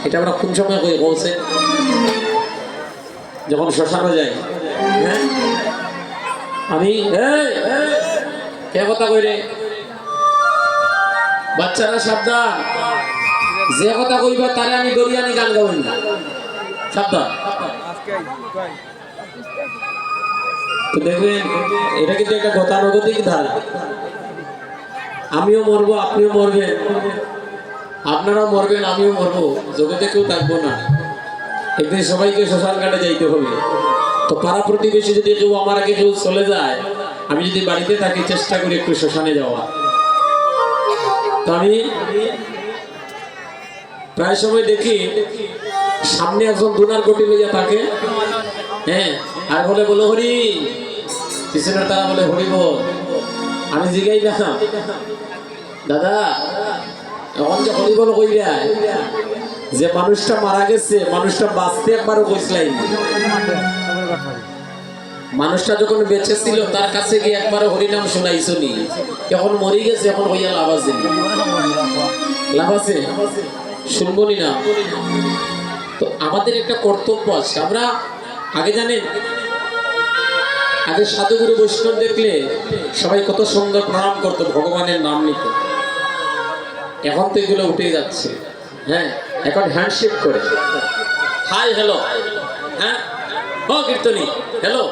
এটা আমরা কোন সময় কই বলছে যখন শ্মশানে যাই। হ্যাঁ আমি কে কথা কই রে বাচ্চারা সাবধান, যে কথা কইবা তারে আমি দরিয়ানি গান গাবো না, সাবধান। তো দেখবেন এটা কিন্তু একটা গতানুগতিক ধারা, আমিও মরবো আপনিও মরবেন, আপনারাও মরবেন আমিও মরবো, জগতে কেউ থাকবো না, একদিন সবাইকে শ্মশান ঘাটে যাইতে হবে। তো পাড়া প্রতিবেশী যদি কেউ আমার আগে কেউ চলে যায়, আমি যদি বাড়িতে থাকি চেষ্টা করি একটু শ্মশানে যাওয়া। তো আমি প্রায় সময় দেখি সামনে একজন দুনার গটি লইয়া থাকে, হ্যাঁ, আর বলে বলো হরি, পিছনের তারা বলে হরি বল। আমি জিগাই না দাদা এখন যে হরি বল কইরা, যে মানুষটা মারা গেছে মানুষটা বাঁচতে একবারও কইসলাই, মানুষটা যখন বেঁচে ছিল তার কাছে গিয়ে একবারও হরিনাম শোনাইছো নি, এখন মরি গেছে এখন হইয়া লাভ আছে, লাভ আছে শুনবো নি না। তো আমাদের একটা কর্তব্য আছে, আমরা আগে জানেন আগে সাধুগুরু বৈষ্ণব দেখলে সবাই কত সুন্দর প্রণাম করতো, ভগবানের নাম নিত, এখন তো এগুলো উঠে যাচ্ছে। হ্যাঁ এখন হ্যান্ডশেক করে হাই হ্যালো, হ্যাঁ ও কীর্তনী হ্যালো,